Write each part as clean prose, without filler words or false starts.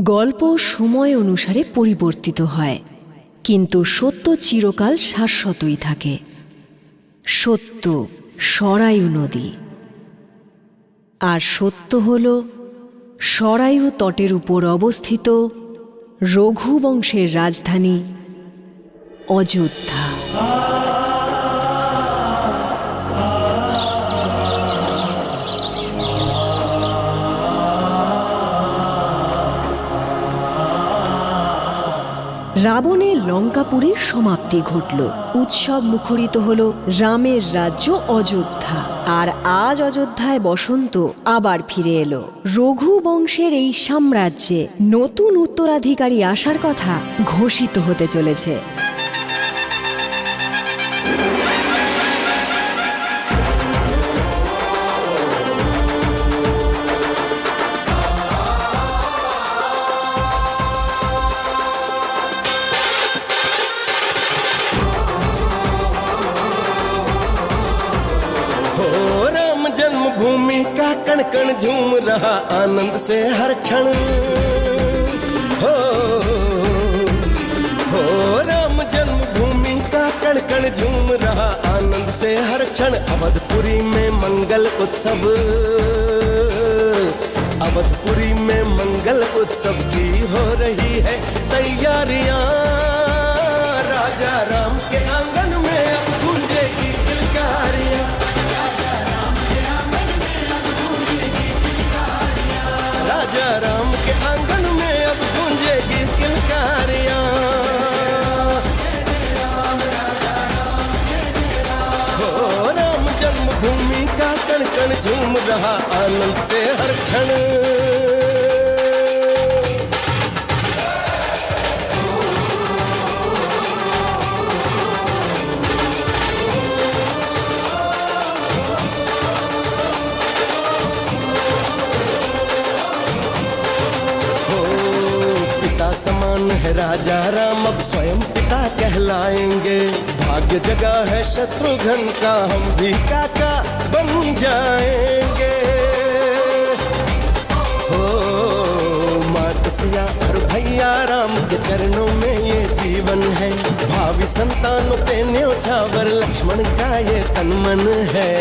গল্প সময় অনুসারে পরিবর্তিত হয়, কিন্তু সত্য চিরকাল শাশ্বতই থাকে। সত্য সরায়ু নদী, আর সত্য হল সরায়ু তটের উপর অবস্থিত রঘুবংশের রাজধানী অযোধ্যা। রাবণের লঙ্কাপুরীর সমাপ্তি ঘটল, উৎসব মুখরিত হল রামের রাজ্য অযোধ্যা। আর আজ অযোধ্যায় বসন্ত আবার ফিরে এলো। রঘুবংশের এই সাম্রাজ্যে নতুন উত্তরাধিকারী আসার কথা ঘোষিত হতে চলেছে। जन्मभूमि का कण कण झूम रहा आनंद से हर क्षण। हो राम जन्मभूमि का कण कण झूम रहा आनंद से हर क्षण। अवधपुरी में मंगल उत्सव, अवधपुरी में मंगल उत्सव की हो रही है तैयारियां। राजा राम के आंगन में अब गूंजेगी किलकारियां। राजा राम के आंगन में अब गूंजेगी किलकारियां। हो राम जन्मभूमि का कण कण झूम रहा आनंद से हर क्षण। समान है राजा राम अब स्वयं पिता कहलाएंगे। भाग्य जगा है शत्रुघ्न का हम भी काका बन जाएंगे। हो माता सिया और भैया राम के चरणों में ये जीवन है। भावी संतानों पे न्योछावर लक्ष्मण का ये तन मन है।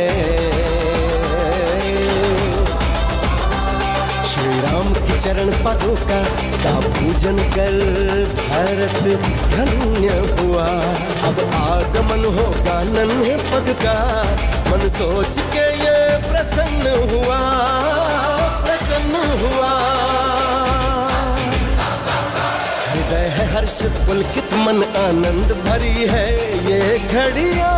श्री राम की चरण पादुका का पूजन कर भारत धन्य हुआ। अब आगमन होगा नन्हे पग का मन सोच के ये प्रसन्न हुआ, प्रसन्न हुआ। हृदय है हर्षित पुलकित मन आनंद भरी है ये घड़ियां।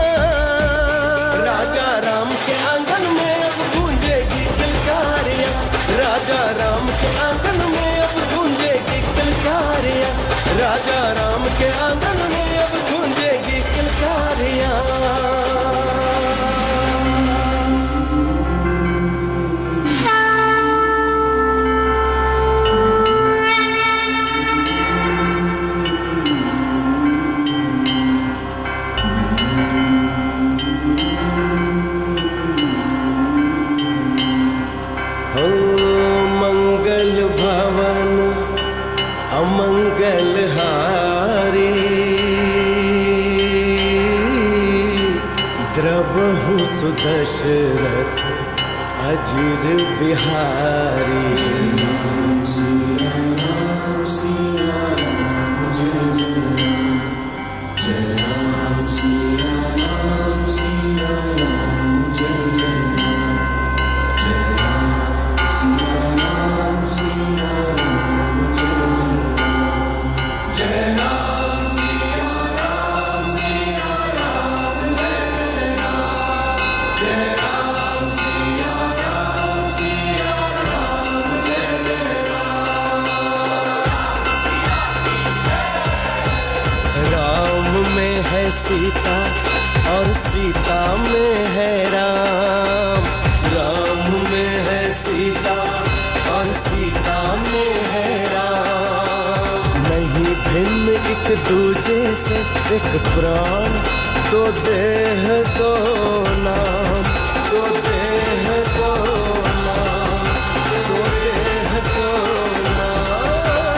राजा राम के आंगन में अब गूंजेगी किलकारियां। राजा राम के आंगन में अब गूंजेगी किलकारियां। राजा राम के आंगन में अब गूंजेगी किलकारियां। द्रबहु सुदशरथ अजिर बिहारी। सीता और सीता में है राम। राम में है सीता और सीता में है राम। नहीं भिन्न एक दूजे से एक प्राण, दो देह दो नाम, दो देह दो नाम, दो देह दो नाम।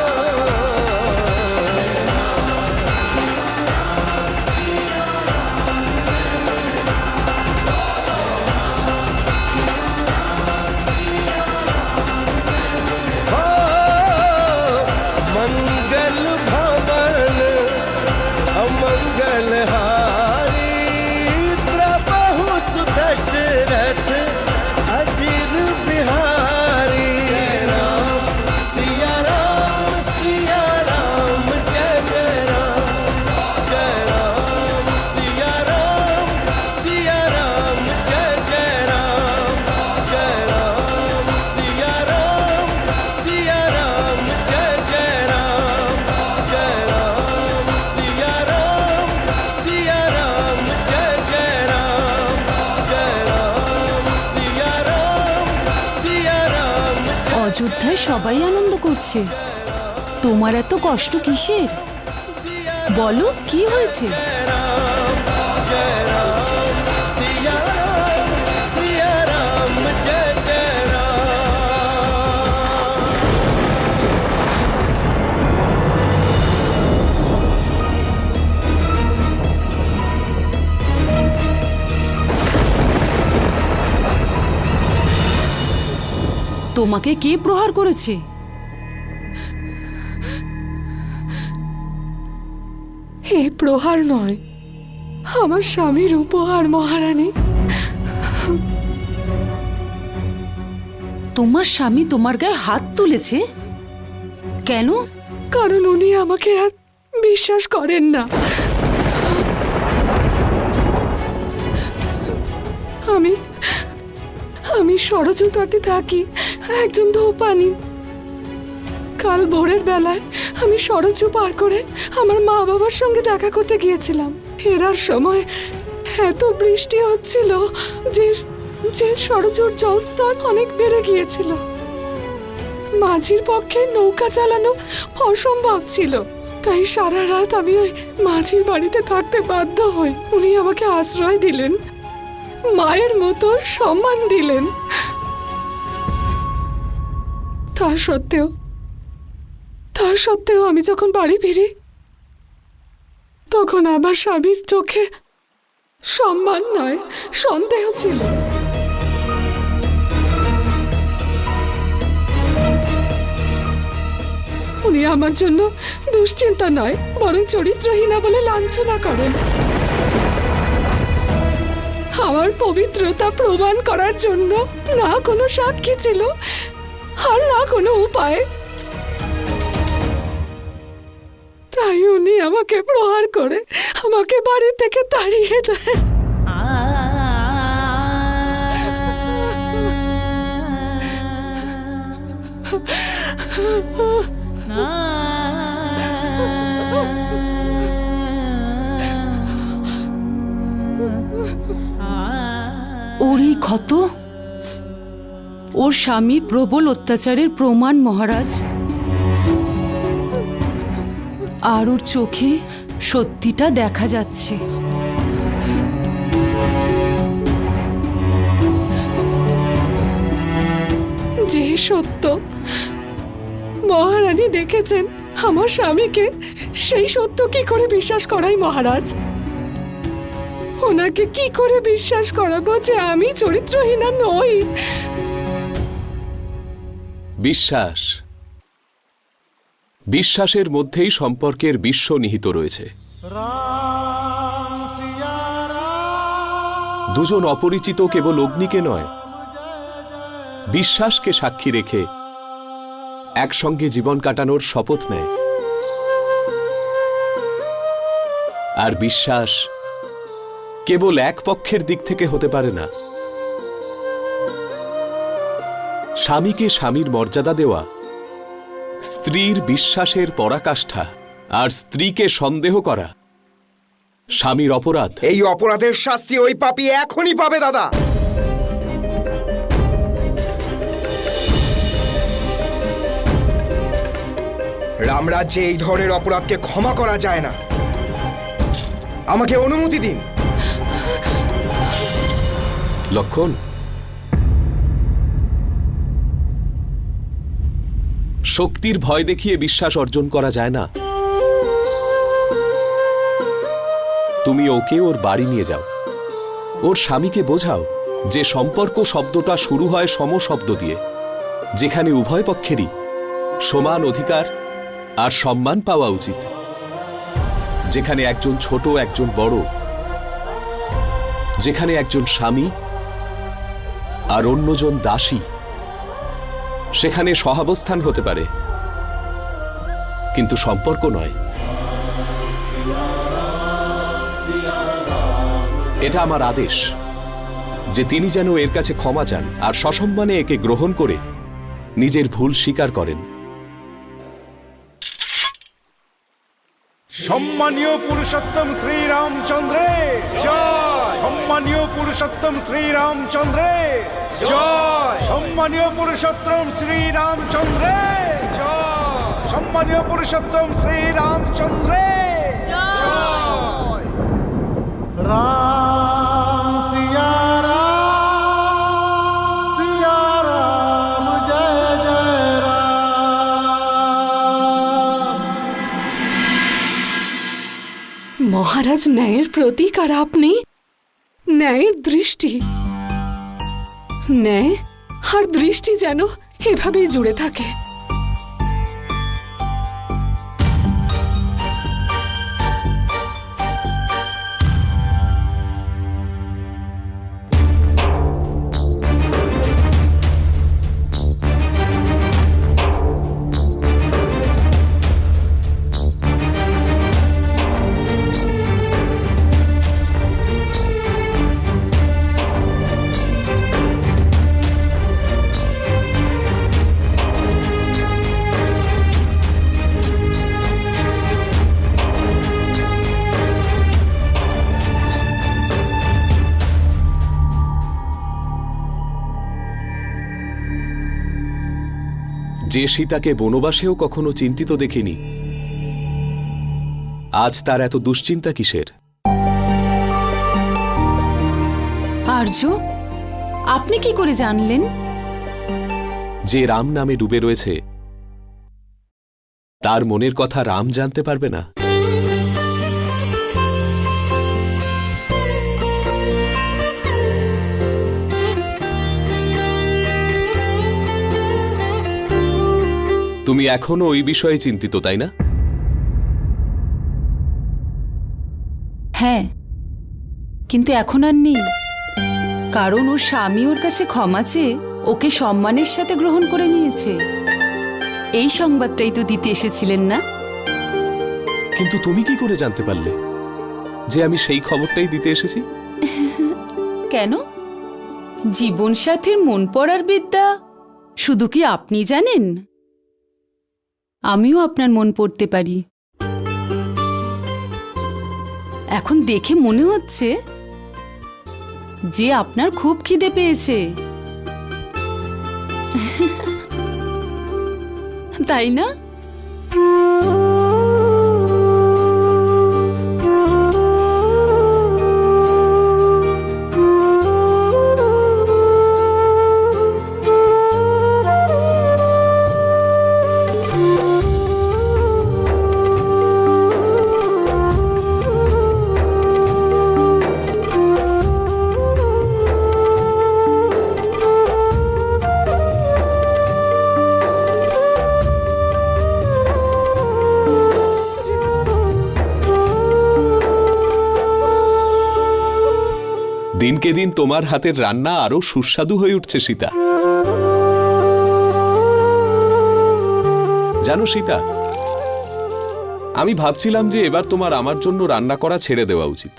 অযোধ্যায় সবাই আনন্দ করছে, তোমার এত কষ্ট কিসের? বলো কি হয়েছে? जय राम सिया राम सिया राम जय जय राम। তোমাকে কে প্রহার করেছে? এ প্রহার নয়, আমার স্বামীর উপহার মহারানী। তোমার স্বামী তোমার গায়ে হাত তুলেছে কেন? কারণ উনি আমাকে আর বিশ্বাস করেন না। আমি আমি সরজু তটে থাকি, একজন ধূপানি। কাল ভোরের বেলায় আমি সরজু পার করে আমার মা বাবার সঙ্গে দেখা করতে গিয়েছিলাম। ফেরার সময় এত বৃষ্টি হচ্ছিল যে যে সরজুর জলস্তর অনেক বেড়ে গিয়েছিল। মাঝির পক্ষে নৌকা চালানো অসম্ভব ছিল, তাই সারা রাত আমি ওই মাঝির বাড়িতে থাকতে বাধ্য হই। উনি আমাকে আশ্রয় দিলেন, মায়ের মতো সম্মান দিলেন। তা সত্ত্বেও আমি যখন বাড়ি ফিরি তখন আমার স্বামীর চোখে সম্মান নয়, সন্দেহ ছিল। উনি আমার জন্য দুশ্চিন্তা নয়, বরং চরিত্রহীনা বলে লাঞ্ছনা করেন। আমার পবিত্রতা প্রমাণ করার জন্য না কোনো সাক্ষী ছিল আর না কোনো উপায়। তাই উনি আমাকে প্রহার করে আমাকে বাড়ি থেকে তাড়িয়ে দেন। ওর এই ক্ষত ওর স্বামীর প্রবল অত্যাচারের প্রমাণ মহারাজ। আর ওর চোখে সত্যিটা দেখা যাচ্ছে। যে সত্য মহারানী দেখেছেন আমার স্বামীকে, সেই সত্য কি করে বিশ্বাস করাই মহারাজ? ওনাকে কি করে বিশ্বাস করাবো যে আমি চরিত্রহীনা নই? বিশ্বাস, বিশ্বাসের মধ্যেই সম্পর্কের বিশ্ব নিহিত রয়েছে। দুজন অপরিচিত কেবল অগ্নিকে নয়, বিশ্বাসকে সাক্ষী রেখে একসঙ্গে জীবন কাটানোর শপথ নেয়। আর বিশ্বাস কেবল এক পক্ষের দিক থেকে হতে পারে না। স্বামীকে স্বামীর মর্যাদা দেওয়া স্ত্রীর বিশ্বাসের পরাকাষ্ঠা, আর স্ত্রীকে সন্দেহ করা স্বামীর অপরাধ। এই অপরাধের শাস্তি ওই পাপী এখনই পাবে দাদা। রামরাজ্যে এই ধরনের অপরাধকে ক্ষমা করা যায় না। আমাকে অনুমতি দিন। লক্ষণ, শক্তির ভয় দেখিয়ে বিশ্বাস অর্জন করা যায় না। তুমি ওকে ওর বাড়ি নিয়ে যাও, ওর স্বামীকে বোঝাও যে সম্পর্ক শব্দটা শুরু হয় সম শব্দ দিয়ে, যেখানে উভয় পক্ষেরই সমান অধিকার আর সম্মান পাওয়া উচিত, যেখানে একজন ছোট একজন বড়, যেখানে একজন স্বামী আর অন্যজন দাসী। সেখানে সহাবস্থান হতে পারে, কিন্তু সম্পর্ক নয়। এটা আমার আদেশ যে তিনি যেন এর কাছে ক্ষমা চান আর সসম্মানে একে গ্রহণ করে নিজের ভুল স্বীকার করেন। সম্মানীয় পুরুষোত্তম শ্রীরামচন্দ্রের জয়। সম্মানীয় পুরুষোত্তম শ্রীরামচন্দ্রের জয়। সম্মানীয় পুরুষোত্তম শ্রী রামচন্দ্রে সম্মানীয় পুরুষোত্তম শ্রী রামচন্দ্রে রাম সিয়া রাম সিয়া রাম জয় জয় রাম। মহারাজ ন্যায়ের প্রতীক আর আপনি ন্যায়ের দৃষ্টি। ন্যায় আর দৃষ্টি যেন এভাবেই জুড়ে থাকে। যে সীতাকে বনবাসেও কখনো চিন্তিত দেখিনি, আজ তার এত দুশ্চিন্তা কিসের? আর্য, আপনি কি করে জানলেন? যে রাম নামে ডুবে রয়েছে তার মনের কথা রাম জানতে পারবে না? তুমি এখনো ওই বিষয়ে চিন্তিত, তাই না? হ্যাঁ, কিন্তু এখন আর নেই, কারণ ওর স্বামী ওর কাছে ক্ষমা চেয়ে ওকে সম্মানের সাথে গ্রহণ করে নিয়েছে। এই সংবাদটাই তো দিতে এসেছিলেন না? কিন্তু তুমি কি করে জানতে পারলে যে আমি সেই খবরটাই দিতে এসেছি? কেন? জীবনসাথীর মন পড়ার বিদ্যা শুধু কি আপনি জানেন? আমিও আপনার মন পড়তে পারি। এখন দেখে মনে হচ্ছে যে আপনার খুব খিদে পেয়েছে, তাই না? দিনকে দিন তোমার হাতের রান্না আরো সুস্বাদু হয়ে উঠছে সীতা। জানো সীতা, আমি ভাবছিলাম যে এবার তোমার আমার জন্য রান্না করা ছেড়ে দেওয়া উচিত।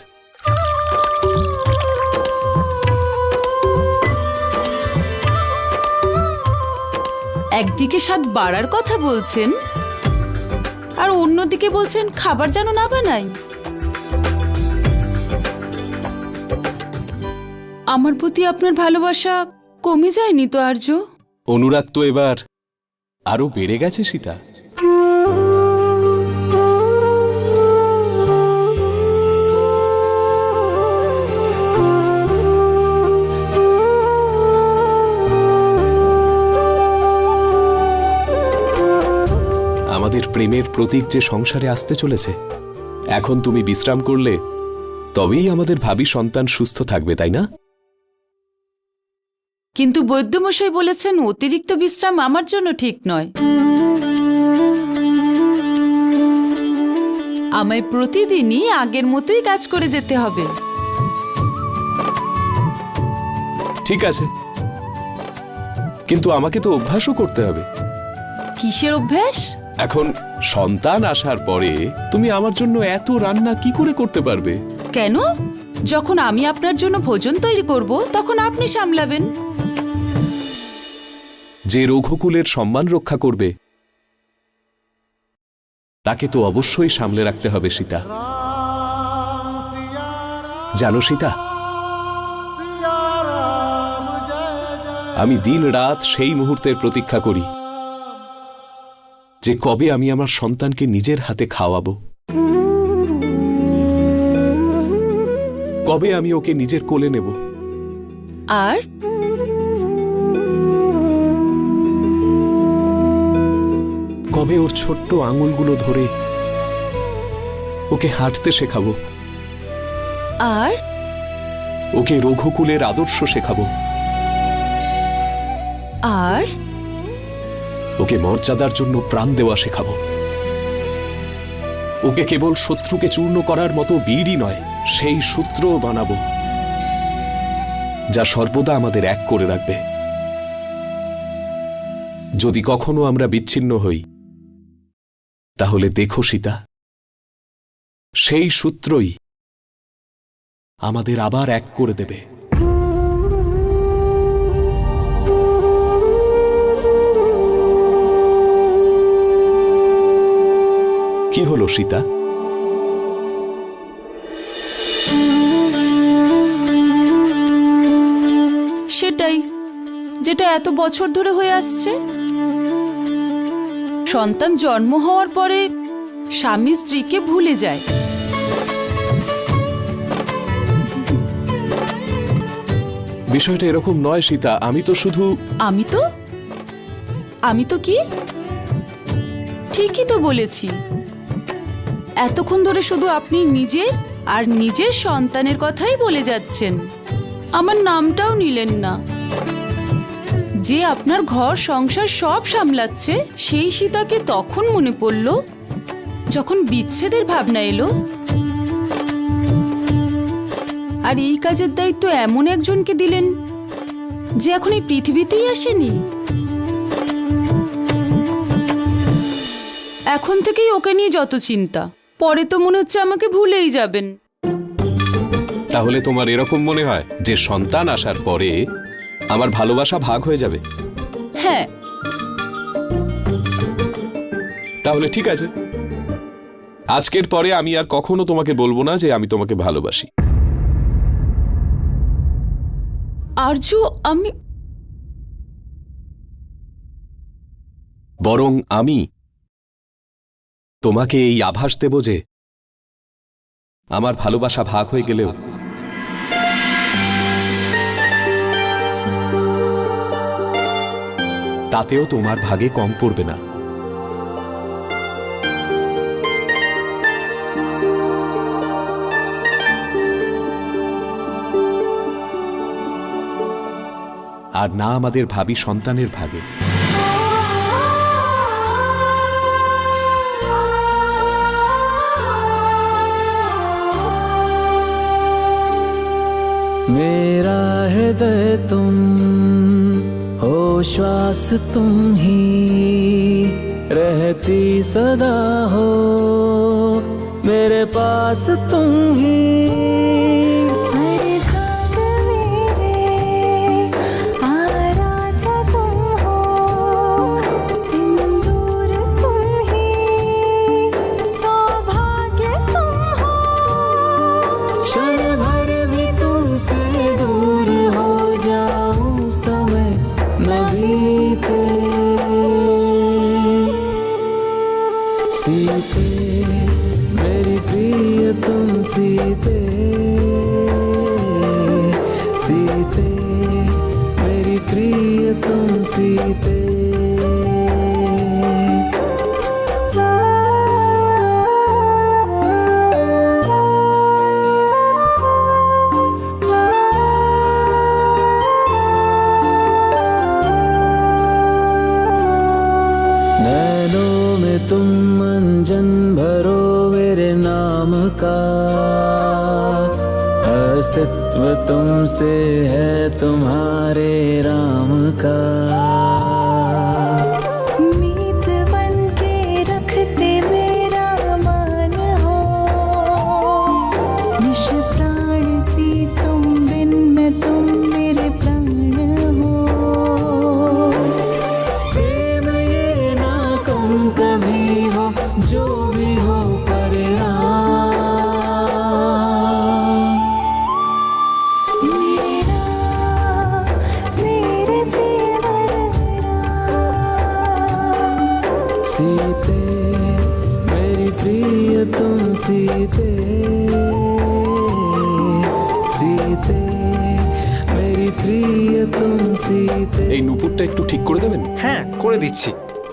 একদিকে স্বাদ বাড়ার কথা বলছেন আর অন্যদিকে বলছেন খাবার যেন না বানাই। আমার প্রতি আপনার ভালোবাসা কমে যায়নি তো আর্য? অনুরাগ তো এবার আরো বেড়ে গেছে সীতা। আমাদের প্রেমের প্রতীক যে সংসারে আসতে চলেছে, এখন তুমি বিশ্রাম করলে তবেই আমাদের ভাবী সন্তান সুস্থ থাকবে, তাই না? কিন্তু বৈদ্যমশাই বলেছেন অতিরিক্ত বিশ্রাম আমার জন্য ঠিক নয়। আমায় প্রতিদিনই আগের মতোই কাজ করে যেতে হবে। ঠিক আছে, কিন্তু আমাকে তো অভ্যাসও করতে হবে। কিসের অভ্যাস? এখন সন্তান আসার পরে তুমি আমার জন্য এত রান্না কি করে করতে পারবে? কেন? যখন আমি আপনার জন্য ভোজন তৈরি করব তখন আপনি সামলাবেন। যে রঘুকুলের সম্মান রক্ষা করবে তাকে তো অবশ্যই সামলে রাখতে হবে সীতা। জানো সীতা, আমি দিন রাত সেই মুহূর্তের প্রতীক্ষা করি যে কবে আমি আমার সন্তানকে নিজের হাতে খাওয়াবো, কবে আমি ওকে নিজের কোলে নেব। আর কবে ওর ছোট্ট আঙুলগুলো ধরে ওকে হাঁটতে শেখাবো, আর ওকে রঘুকুলের আদর্শ শেখাবো, আর ওকে মর্যাদার জন্য প্রাণ দেওয়া শেখাবো, ওকে কেবল শত্রুকে চূর্ণ করার মতো বীরই নয়, সেই সূত্রও বানাবো যা সর্বদা আমাদের এক করে রাখবে। যদি কখনো আমরা বিচ্ছিন্ন হই, তাহলে দেখো সীতা, সেই সূত্রই আমাদের আবার এক করে দেবে। কি হলো সীতা? সেটাই যেটা এত বছর ধরে হয়ে আসছে। সন্তান জন্ম হওয়ার পরে স্বামী স্ত্রীকে ভুলে যায়। বিষয়টা এরকম নয় সীতা, আমি তো শুধু আমি তো কি ঠিকই তো বলেছি। এতক্ষণ ধরে শুধু আপনি নিজের আর নিজের সন্তানের কথাই বলে যাচ্ছেন, আমার নামটাও নিলেন না। যে আপনার ঘর সংসার সব সামলাচ্ছে, সেই সীতাকে তখন মনে পড়ল যখন বিচ্ছেদের ভাবনা এলো। আর এই কাজের দায়িত্ব এমন একজনকে দিলেন যে এখন এই পৃথিবীতেই আসেনি। এখন থেকেই ওকে নিয়ে যত চিন্তা, পরে তো মনে হচ্ছে আমাকে ভুলেই যাবেন। তাহলে তোমার এরকম মনে হয় যে সন্তান আসার পরে আমার ভালোবাসা ভাগ হয়ে যাবে? হ্যাঁ। তাহলে ঠিক আছে, আজকের পরে আমি আর কখনো তোমাকে বলবো না যে আমি তোমাকে ভালোবাসি। আর্য, আমি বরং আমি তোমাকে এই আভাস দেব যে আমার ভালোবাসা ভাগ হয়ে গেলেও তাতেও তোমার ভাগে কম পড়বে না। আর না আমাদের ভাবি সন্তানের ভাগে। मेरा हृदय तुम हो, श्वास तुम ही रहती सदा हो, मेरे पास तुम ही। सीते मेरी प्रिय तुम सीते, सीते मेरी प्रिय तुम सीते। तुम मंजन भरो मेरे नाम का, अस्तित्व तुमसे है तुम्हारे राम का। मीत बन के रखते मेरा मान हो, निश प्राण सी तुम बिन में तुम मेरे प्राण हो। कभी हो जो भी हो परिणाम, मेरा मेरे सीते सीते मेरी प्रिय तुम सीते। এই নুপুরটা একটু ঠিক করে দেবেন? হ্যাঁ, করে দিচ্ছি।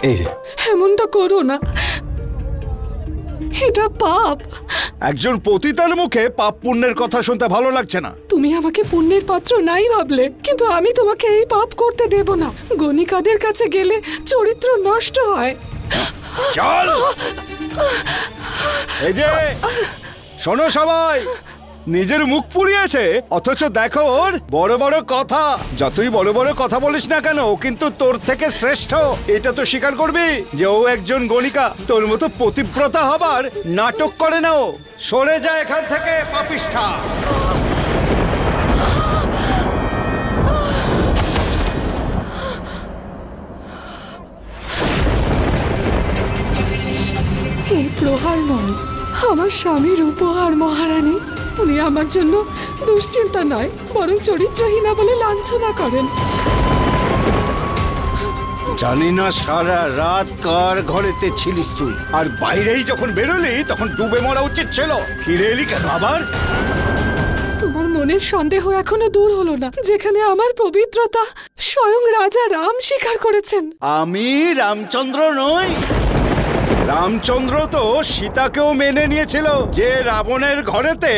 এই যে এমনটা করো না, এটা পাপ। একজন পতিতার মুখে পাপ পুণ্যের কথা শুনতে ভালো লাগছে না। তুমি আমাকে পুণ্যের পাত্র নাই ভাবলে, কিন্তু আমি তোমাকে এই পাপ করতে দেব না। গণিকাদের কাছে গেলে চরিত্র নষ্ট হয়। চল, এই যে শোনো সবাই, নিজের মুখ পুড়িয়েছে অথচ দেখো ওর বড় বড় কথা। যতই বড় বড় কথা বলিস না কেন, ও কিন্তু তোর থেকে শ্রেষ্ঠ। এটা তো স্বীকার করবি যে ও একজন গণিকা। তোর মতো পতিব্রতা হবার নাটক করে না ও। সরে যায় এখান থেকে, পাপিষ্ঠা। এই প্রহার নয়, আমার স্বামীর উপহার মহারানী। উনি আমার জন্য দুশ্চিন্তা নয়, বরং চরিত্রহীনা বলে লাঞ্ছনা করেন। জানি না সারা রাত কার ঘরেতে ছিলিস তুই, আর বাইরেই যখন বেরোলি তখন ডুবে মরা উচিত ছিল। ফিরে এলি কেন আবার? তোমার মনের সন্দেহ এখনো দূর হলো না, যেখানে আমার পবিত্রতা স্বয়ং রাজা রাম স্বীকার করেছেন। আমি রামচন্দ্র নই। রামচন্দ্র তো সীতাকেও মেনে নিয়েছিল, যে রাবণের ঘরেতে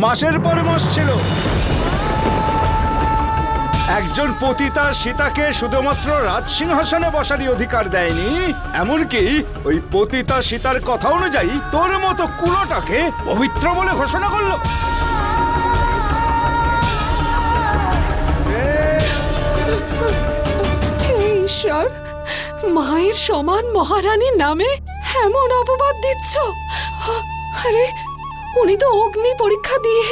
মাসের পর মাস ছিল। একজন পতিতা সীতাকে শুধুমাত্র রাজসিংহাসনে বসারই অধিকার দেয়নি, এমনকি ওই পতিতা সীতার কথা অনুযায়ী তোর মতো কুলোটাকে পবিত্র বলে ঘোষণা করলো। হে ঈশ্বর, মায়ের সমান মহারানীর নামে এমন অপবাদ দিচ্ছ? আরে, উনি তো অগ্নি পরীক্ষা দিয়ে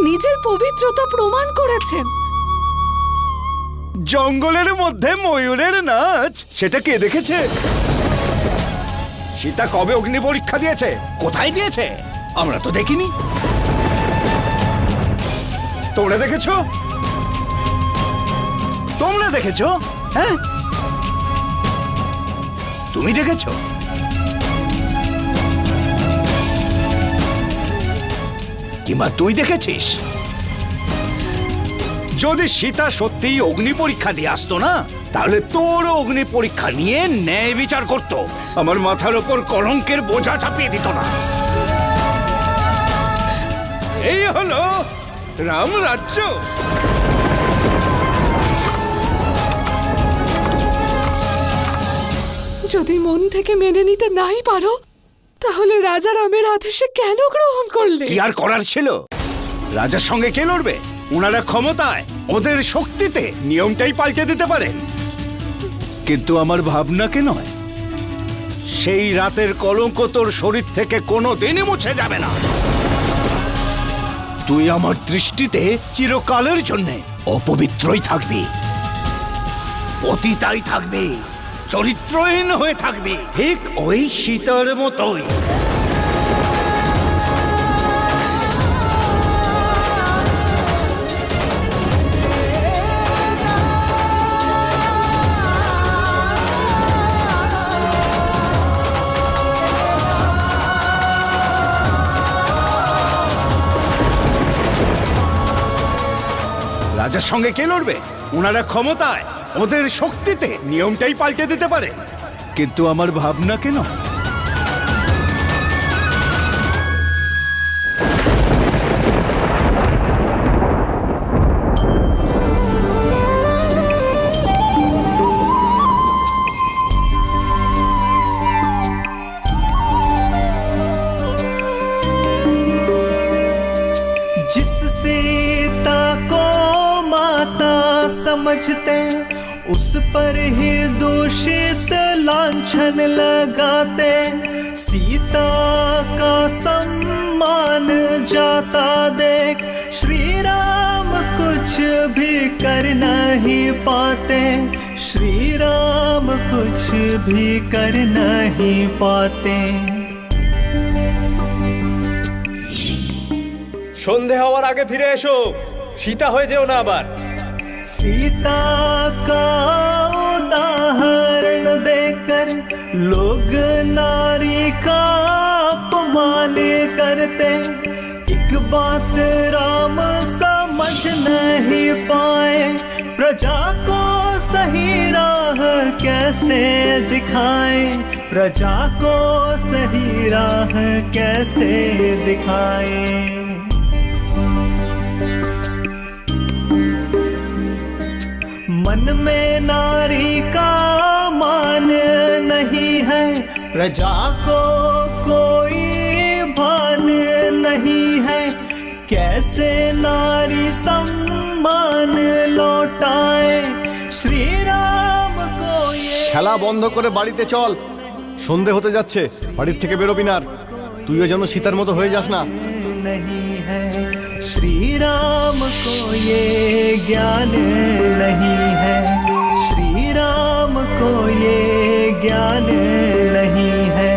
নিজের পবিত্রতা প্রমাণ করেছেন। জঙ্গলের মধ্যে ময়ূরের নাচ, সেটা কে দেখেছে? সীতা কবে অগ্নি পরীক্ষা দিয়েছে? কোথায় দিয়েছে? আমরা তো দেখিনি। তোমরা দেখেছো? তোমরা দেখেছো? হ্যাঁ, তুমি দেখেছো? কিংবা তুই দেখেছিস? যদি সীতা সত্যিই অগ্নি পরীক্ষা দিয়ে আসতো না, তাহলে তোর অগ্নি পরীক্ষা নিয়ে ন্যায় বিচার করত, আমার মাথার ওপর কলঙ্কের বোঝা চাপিয়ে দিত না। এই হলো রাম রাজ্য। যদি মন থেকে মেনে নিতে নাই পারো, তাহলে রাজা রামের আদেশে কেন গ্রহণ করলে? কি আর করার ছিল? রাজার সঙ্গে কে লড়বে? ওনারা ক্ষমতায়, ওদের শক্তিতে নিয়মটাই পাল্টে দিতে পারেন, কিন্তু আমার ভাবনাকে নয়। সেই রাতের কলঙ্ক তোর শরীর থেকে কোনো দিনই মুছে যাবে না। তুই আমার দৃষ্টিতে চিরকালের জন্য অপবিত্রই থাকবি, পতিতাই থাকবি, চরিত্রহীন হয়ে থাকবি, ঠিক ওই সীতার মতোই। রাজার সঙ্গে কে লড়বে? ওনারা ক্ষমতায়, ওদের শক্তিতে নিয়মটাই পাল্টে দিতে পারে, কিন্তু আমার ভাবনাকে নয়। जिस सीता को माता समझते उस पर ही दूषित लांछन लगाते, सीता का सम्मान जाता देख श्री राम कुछ भी कर नहीं पाते, श्री राम कुछ भी कर नहीं पाते। সন্ধে হওয়ার আগে ফিরে এসো, সীতা হয়ে যেও না আবার। सीता का उदाहरण देकर लोग नारी का अपमान प्रजा को सही राह कैसे दिखाएं, प्रजा को सही राह कैसे दिखाएं। मन में नारी का मान नहीं है, प्रजा को कोई भान नहीं है, कैसे नारी सम्मान लौटाए। श्री राम को ये খেলা বন্ধ করে বাড়িতে চল, সন্ধে হতে যাচ্ছে, বাড়ির থেকে বেরোবি না। তুইও যেন সীতার মতো হয়ে যাস না। नहीं है, श्री राम को ये ज्ञान नहीं है, श्री राम को ये ज्ञान नहीं है।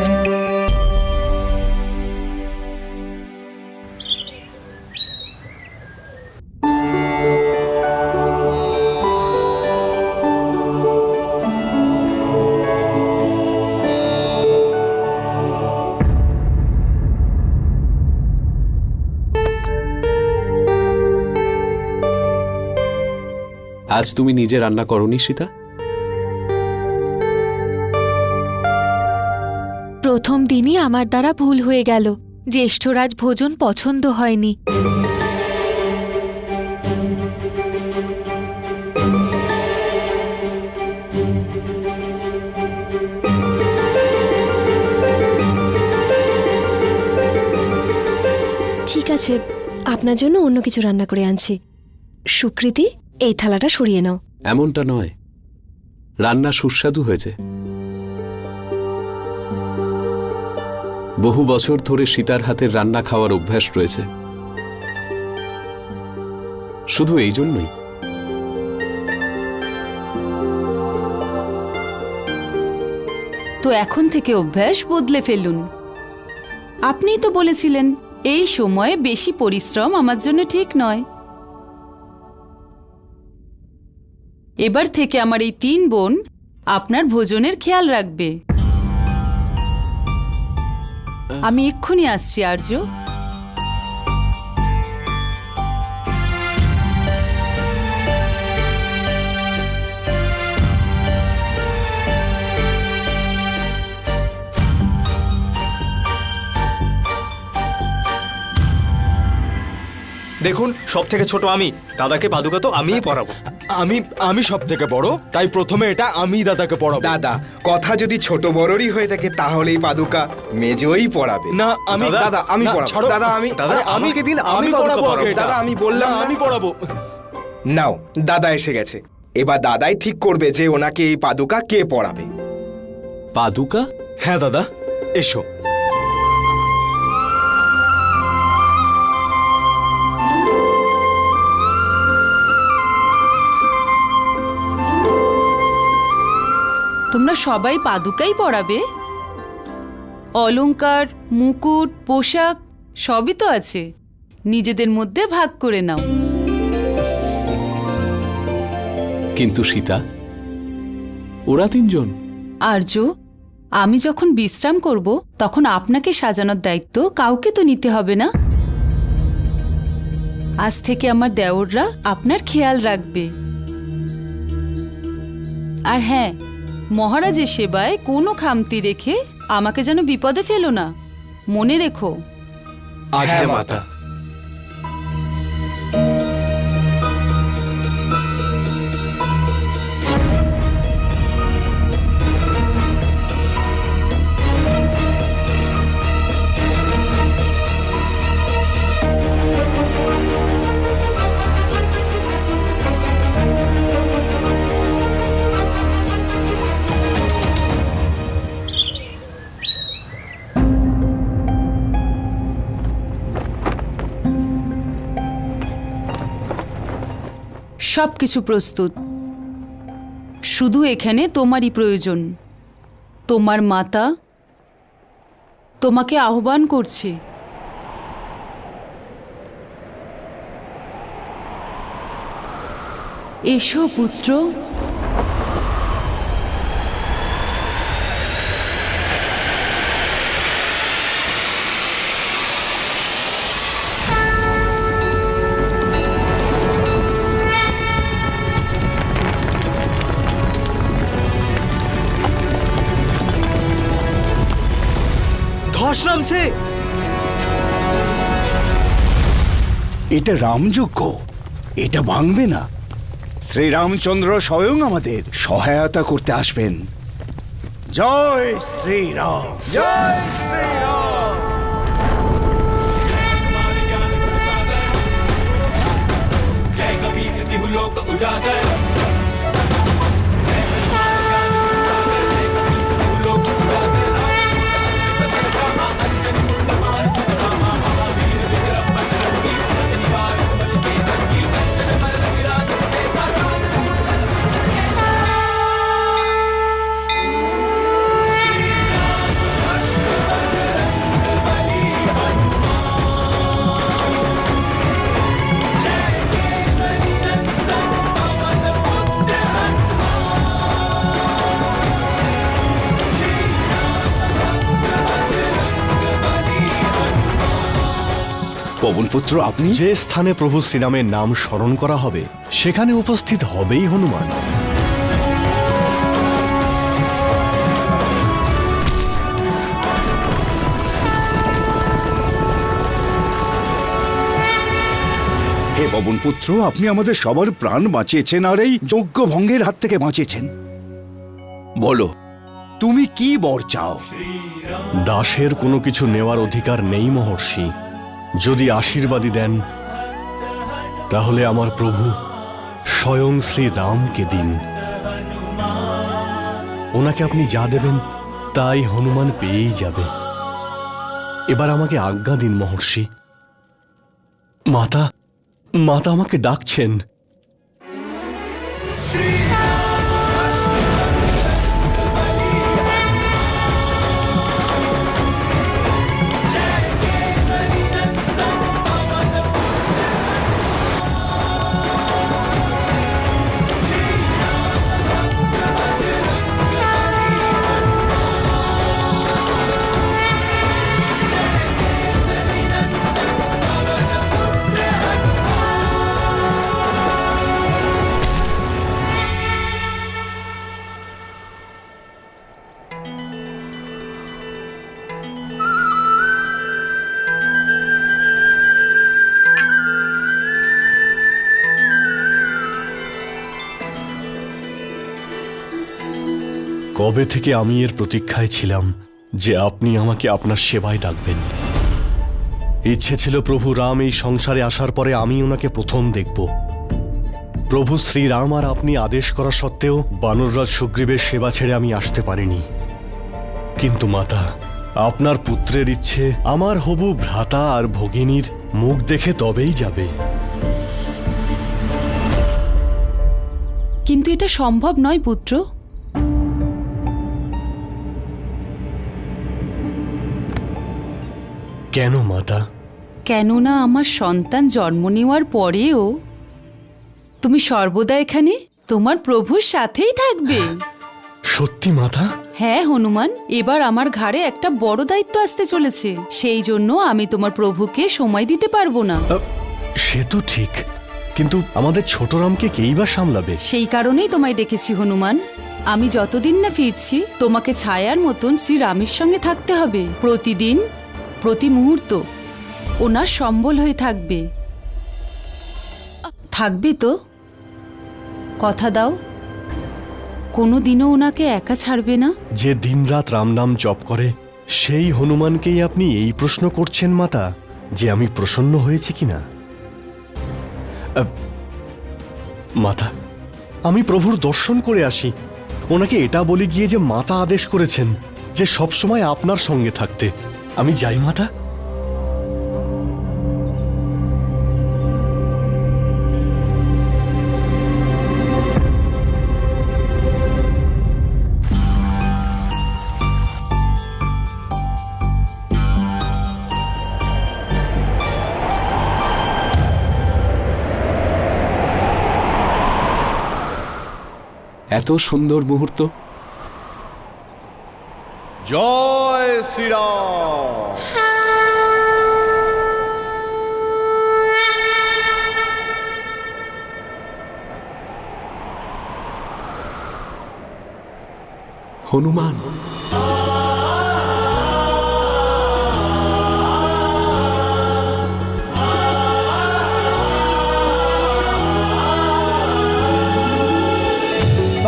আজ তুমি নিজে রান্না করনি সীতা? প্রথম দিনই আমার দ্বারা ভুল হয়ে গেল, জ্যেষ্ঠরাজ ভোজন পছন্দ হয়নি। ঠিক আছে, আপনার জন্য অন্য কিছু রান্না করে আনছি। সুকৃতি, এই থালাটা সরিয়ে নাও। এমনটা নয়, রান্না সুস্বাদু হয়েছে। বহু বছর ধরে সীতার হাতের রান্না খাওয়ার অভ্যাস রয়েছে, শুধু এই জন্যই। তো এখন থেকে অভ্যাস বদলে ফেলুন। আপনিই তো বলেছিলেন এই সময়ে বেশি পরিশ্রম আমার জন্য ঠিক নয়। এবার থেকে আমার এই 3 বোন আপনার ভোজনের খেয়াল রাখবে। আমি এক্ষুনি আসছি আর্য। দেখুন, সব থেকে ছোট আমি, দাদাকে পাদুকা তো আমিই পড়াবো। আমি সব থেকে বড়, তাই প্রথমে এটা আমি দাদাকে পড়াবো। দাদা, কথা যদি ছোট বড়রই হয়ে থাকে তাহলেই পাদুকা মেজোই পড়াবে। না, আমি দাদা আমি পড়াবো। দাদা আমি আমাকে দিন, আমি পড়াবো। দাদা আমি বললাম আমি পড়াবো। নাও, দাদা এসে গেছে। এবার দাদাই ঠিক করবে যে ওনাকে এই পাদুকা কে পড়াবে। পাদুকা? হ্যাঁ দাদা, এসো। তোমরা সবাই পাদুকাই পড়াবে? অলংকার, মুকুট, পোশাক সবই তো আছে, নিজেদের মধ্যে ভাগ করে নাও। কিন্তু সীতা, ওরা 3 জন। আর্য, আমি যখন বিশ্রাম করব তখন আপনাকে সাজানোর দায়িত্ব কাউকে তো নিতে হবে না? আজ থেকে আমার দেওররা আপনার খেয়াল রাখবে। আর হ্যাঁ, মহারাজের সেবায় কোনো খামতি রেখে আমাকে যেন বিপদে ফেলো না, মনে রেখো। আজ্ঞা মাতা। সবকিছু প্রস্তুত, শুধু এখানে তোমারই প্রয়োজন। তোমার মাতা তোমাকে আহ্বান করছে। এসো পুত্র। ধস নামছে। এটা রামযজ্ঞ, এটা ভাঙবে না। শ্রীরামচন্দ্র স্বয়ং আমাদের সহায়তা করতে আসবেন। জয় শ্রীরাম, জয় শ্রীরাম। পবনপুত্র, আপনি যে স্থানে প্রভু শ্রীরামের নাম স্মরণ করা হবে সেখানে উপস্থিত হবেই হনুমান। হে পবনপুত্র, আপনি আমাদের সবার প্রাণ বাঁচিয়েছেন আর এই যজ্ঞ ভঙ্গের হাত থেকে বাঁচিয়েছেন। বলো, তুমি কি বর চাও? দাসের কোনো কিছু নেওয়ার অধিকার নেই মহর্ষি। যদি আশীর্বাদী দেন তাহলে আমার প্রভু স্বয়ং শ্রীরামকে দিন। ওনাকে আপনি যা দেবেন তাই হনুমান পেয়েই যাবে। এবার আমাকে আজ্ঞা দিন মহর্ষি। মাতা, মাতা আমাকে ডাকছেন। কবে থেকে আমি এর প্রতীক্ষায় ছিলাম যে আপনি আমাকে আপনার সেবায় ডাকবেন। ইচ্ছে ছিল প্রভু রাম এই সংসারে আসার পরে আমি ওনাকে প্রথম দেখব। প্রভু শ্রীরাম আর আপনি আদেশ করা সত্ত্বেও বানররাজ সুগ্রীবের সেবা ছেড়ে আমি আসতে পারিনি। কিন্তু মাতা, আপনার পুত্রের ইচ্ছে আমার হবু ভ্রাতা আর ভগিনীর মুখ দেখে তবেই যাবে। কিন্তু এটা সম্ভব নয় পুত্র। কেন মাতা? কেননা আমার সন্তান জন্ম নেওয়ার পরেও তুমি সর্বদা এখানে তোমার প্রভুর সাথেই থাকবে। সত্যি মাতা? হ্যাঁ হনুমান, এবার আমার ঘাড়ে একটা বড় দায়িত্ব আসতে চলেছে। সেই জন্য আমি তোমার প্রভুকে সময় দিতে পারবো না। সে তো ঠিক, কিন্তু আমাদের ছোট রামকে কেই বা সামলাবে? সেই কারণেই তোমায় ডেকেছি হনুমান। আমি যতদিন না ফিরছি তোমাকে ছায়ার মতন শ্রীরামের সঙ্গে থাকতে হবে। প্রতিদিন, প্রতি মুহূর্ত ওনার সম্বল হয়ে থাকবে। থাকবে তো? কথা দাও, কোনোদিনও ওনাকে একা ছাড়বে না। যে দিনরাত রাম নাম জপ করে সেই হনুমানকেই আপনি এই প্রশ্ন করছেন মাতা, যে আমি প্রসন্ন হয়েছি কিনা? মাতা, আমি প্রভুর দর্শন করে আসি। ওনাকে এটা বলে গিয়ে যে মাতা আদেশ করেছেন যে সবসময় আপনার সঙ্গে থাকতে। আমি যাই মাতা। এত সুন্দর মুহূর্ত। জয় শ্রীরাম। হনুমান,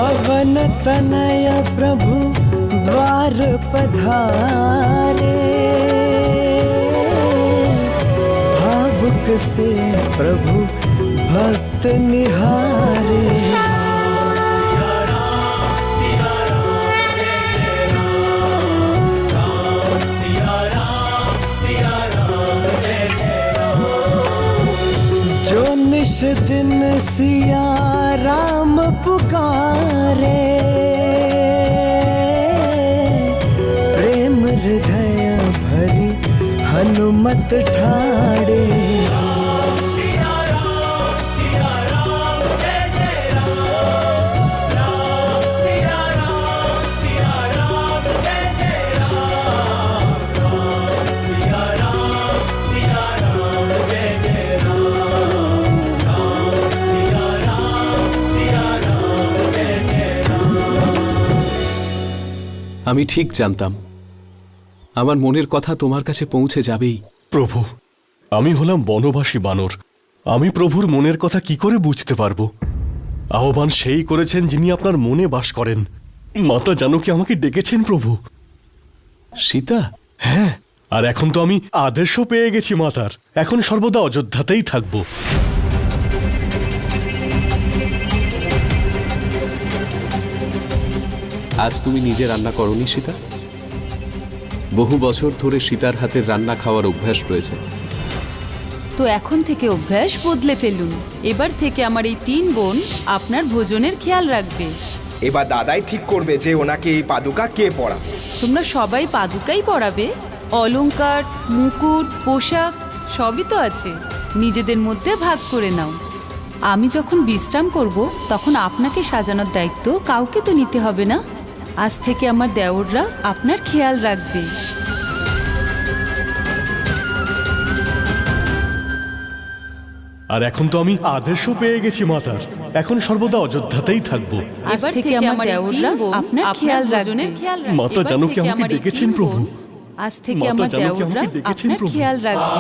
पवन तनय प्रभु द्वार पधारे, भावुक से प्रभु भक्त निहारे। जो निश दिन सिया राम पुकारे, प्रेम हृदय भरी हनुमत ठाड़े। আমি ঠিক জানতাম আমার মনের কথা তোমার কাছে পৌঁছে যাবেই। প্রভু, আমি হলাম বনবাসী বানর, আমি প্রভুর মনের কথা কি করে বুঝতে পারবো? আহ্বান সেই করেছেন যিনি আপনার মনে বাস করেন। মাতা জানকী আমাকে ডেকেছেন প্রভু। সীতা? হ্যাঁ, আর এখন তো আমি আদেশও পেয়ে গেছি মাতার, এখন সর্বদা অযোধ্যাতেই থাকবো। আজ তুমি নিজে রান্না করনি সীতা? বহু বছর ধরে সীতার হাতের রান্না খাওয়ার অভ্যাস রয়েছে। তো এখন থেকে অভ্যাস বদলে ফেলুন। এবার থেকে আমার এই 3 বোন আপনার ভোজনের খেয়াল রাখবে। এবার দাদাই ঠিক করবে যে ওনাকে এই পাদুকা কে পরাবে। তোমরা সবাই পাদুকাই পরাবে? অলংকার, মুকুট, পোশাক সবই তো আছে, নিজেদের মধ্যে ভাগ করে নাও। আমি যখন বিশ্রাম করব তখন আপনাকে সাজানোর দায়িত্ব কাউকে তো নিতে হবে না। আজ থেকে আমার দেওররা আপনার খেয়াল রাখবে। আর এখন তো আমি আদেশও পেয়ে গেছি মাতার, এখন সর্বদা অযোধ্যাতেই থাকবো। আজ থেকে আমার দেওররা আপনার খেয়াল রাখবে। মাতা জানকী আমাকে ডেকেছেন প্রভু। আজ থেকে আমার দেওররা আপনার খেয়াল রাখবে।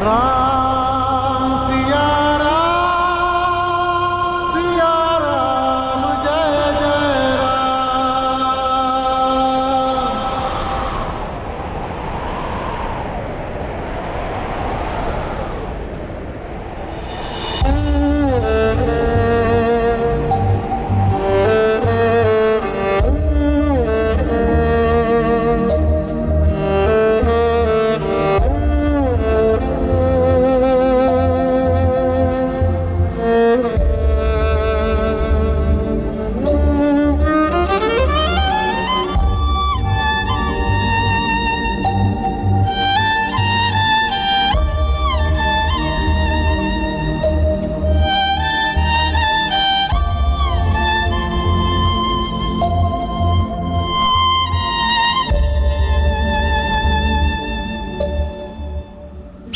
राम सिया राम जय जय राम।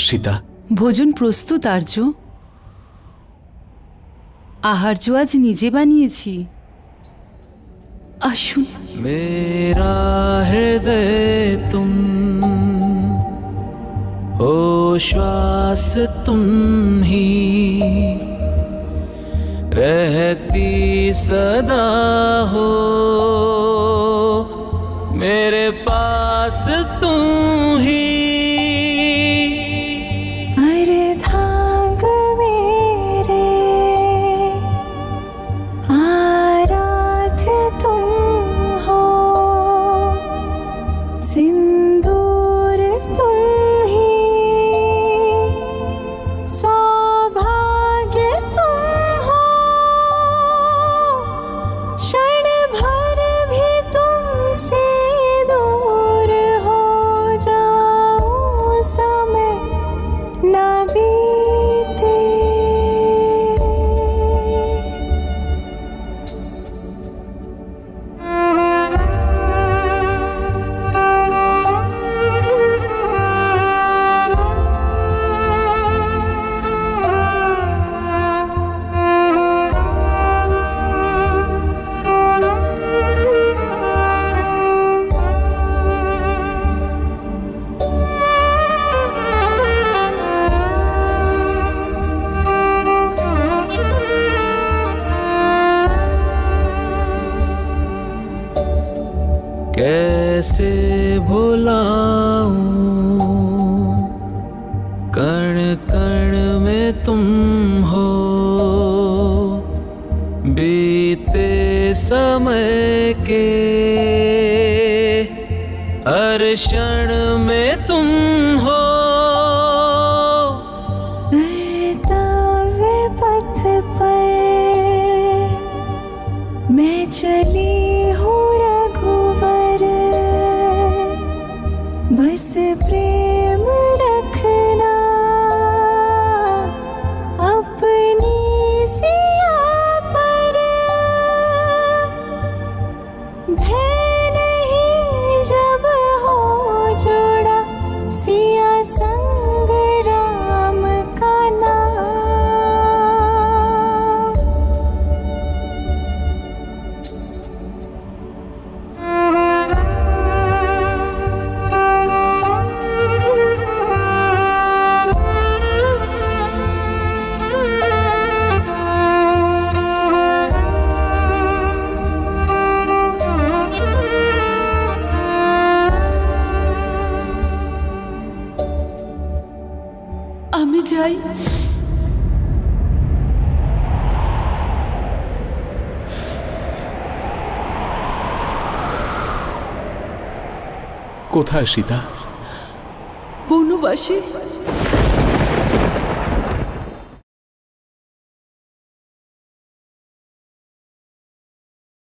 সীতা, ভোজন প্রস্তুত আর্য। আহার্য আজ নিজে বানিয়েছি, আসুন। मेरा हृदय तुम हो, श्वास तुम ही रहती सदा हो, मेरे पास तुम ही। अर्धांग मेरे आराध्य तुम हो, सिंदूर तुम ही, सौभाग्य तुम हो, क्षण भर भी तुमसे दूर के हर क्षण में तुम हो। करतव्य पथ पर मैं चली हूँ रघुवर, बस प्रेम रखना अपनी सिया पर। भय नहीं जब हो जोड़ा सिया संग राम का नाम। আমি যাই। কোথায় সীতা? বনবাসে।